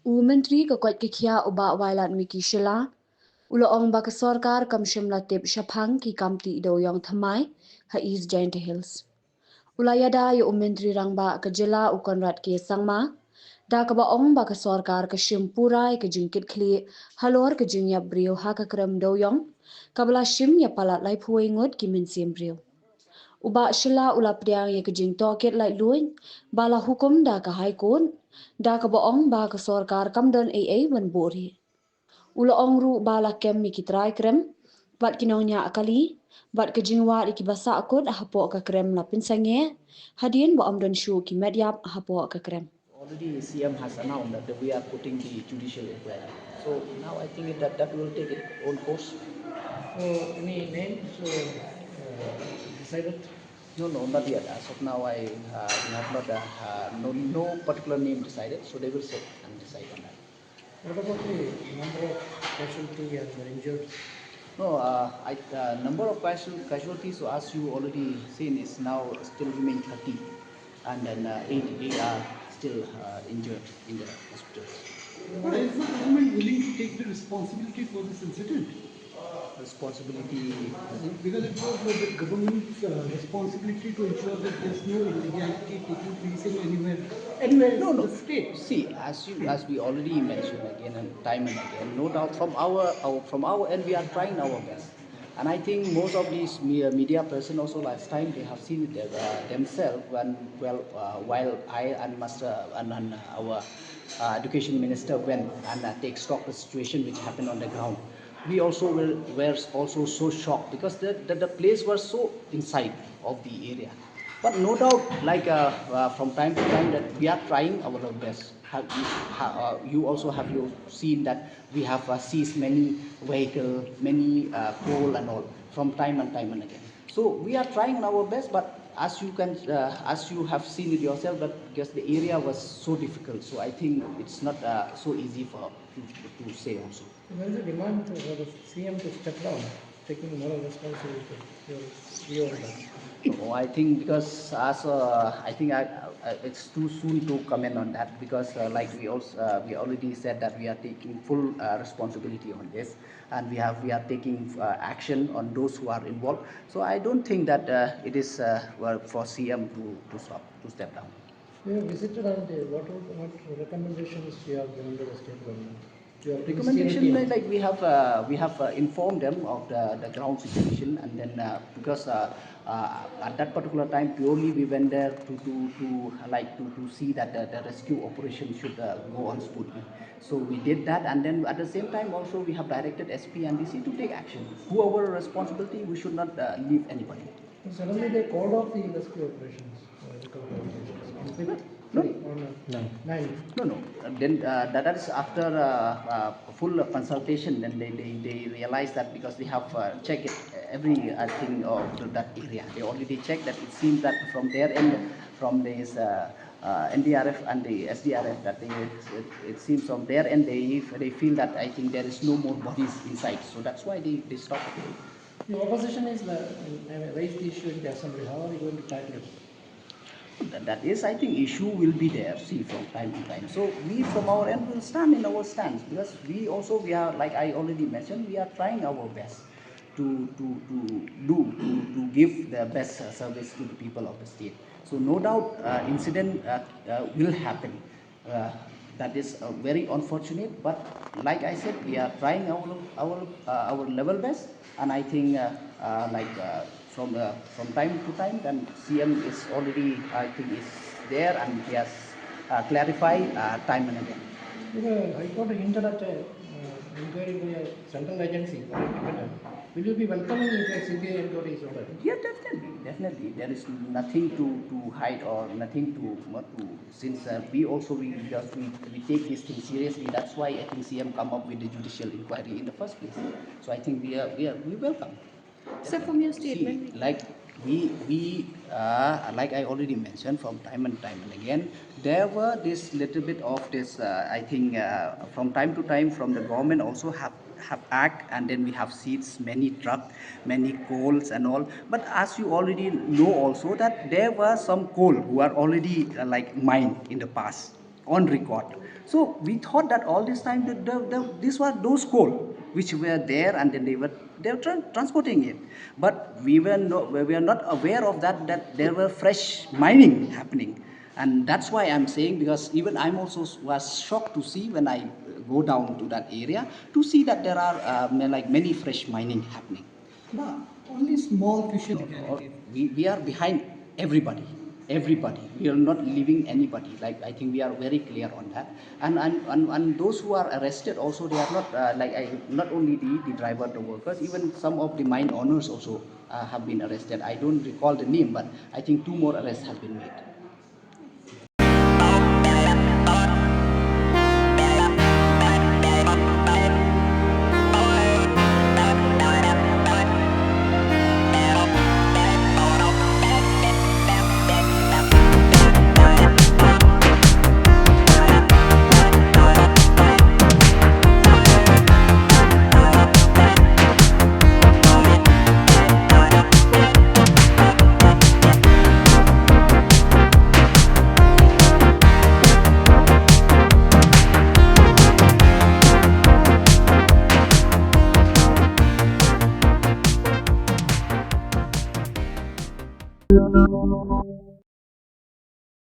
Menteri Kekwat Kekia Uba Wailat Miki Shila, Ulaong Baka Sorkar Kam Shimlatip Shaphang Ki Kamti Dewïong Bathymmai, Ha East Jingtih Hills. Ulayada yo Menteri Rangba Kejela Ukonrat Ke Sangma, Da Kabaong Baka Sorkar Ke Shimpurai Ke Jingkit Kli, Halor Ke Jingyap Brio Haka Krem Dewïong, Kabla Shim Ya Palat Lai Phuai Ngut Ki Mynsiem Brio. Uba Shila ula priang ye ke jing toket lai luin, bala hukum da ka high court, da ka boong ba ka sorkar kam don AA wan bori. Ula ong ru bala kem mi kitrai krem, bat kinongnya akali, bat ke jingwa iki basa akut hapo ka krem la pinsange, hadien bo am don shu ki medyap hapo ka krem. Already CM has announced that we are putting the judicial inquiry. So now I think that will take its own course. So any names decided? No, not yet. As of now, we have not no particular name decided. So they will sit and decide on that. What about the number of casualties and the injured? No, number of casualties, so as you already seen, is now still remain 30, and then 8 are still injured in the hospital. But is the government willing to take the responsibility for this incident? Responsibility? Because it was the government's responsibility to ensure that there's no illegality taking place in anywhere No, in no. the state. See, as we already mentioned again and time and again, no doubt from our end we are trying our best, and I think most of these media person also last time they have seen it themselves when while I and Master and our education minister went and take stock the situation which happened on the ground. We also were also so shocked because the place was so inside of the area. But no doubt, like from time to time, that we are trying our best. You also have you seen that we have seized many vehicles, many coal and all from time and time and again. So we are trying our best, but as you have seen it yourself, that because the area was so difficult, so I think it's not so easy to say also. So there is a demand for the CM to step down, taking moral responsibility. Your view on that? No, I think because as I think it's too soon to comment on that because like we already said that we are taking full responsibility on this and we are taking action on those who are involved. So I don't think that it is well for CM to step down. You have visited and what recommendations you have given to the state government? Recommendation like we have informed them of the ground situation and then because at that particular time purely we went there to see that the rescue operation should go on smoothly. So we did that and then at the same time also we have directed SP and DC to take action. Whoever responsibility, we should not leave anybody. So suddenly they called off the rescue operations. No. No. Then that is after full consultation. Then they realized that because they have checked it, every thing of that area. They already checked that it seems that from their end, from this NDRF and the SDRF, that it seems from their end they feel that I think there is no more bodies inside. So that's why they stopped. The opposition is raised the issue in the assembly. How are you going to tackle it? That is, I think, issue will be there. See, from time to time. So we, from our end, will stand in our stance because we are, like I already mentioned, we are trying our best to give the best service to the people of the state. So no doubt, incident will happen. That is very unfortunate, but like I said, we are trying our level best, and I think from time to time, then CM is already I think is there and he has clarified time and again. The High Court hinted at inquiry by a central agency, but independent. Will you be welcoming if a CBI inquiry is ordered? Yeah, definitely. There is nothing to hide or nothing to since because we take this thing seriously. That's why I think CM come up with the judicial inquiry in the first place. So I think we welcome. So from your See, statement, like like I already mentioned from time and time and again, there were this little bit of this I think from time to time from the government also have act, and then we have seats, many truck, many coals and all. But as you already know also that there were some coal who are already like mined in the past. on record. So we thought that all this time that these were those coal which were there, and then they were transporting it. But we were not aware of that there were fresh mining happening. And that's why I'm saying, because even I'm also was shocked to see when I go down to that area to see that there are like many fresh mining happening. But only small fishing Or localities. we are behind everybody. We are not leaving anybody. Like, I think we are very clear on that. And those who are arrested also, they are not not only the driver, the workers, even some of the mine owners also have been arrested. I don't recall the name, but I think 2 more arrests have been made.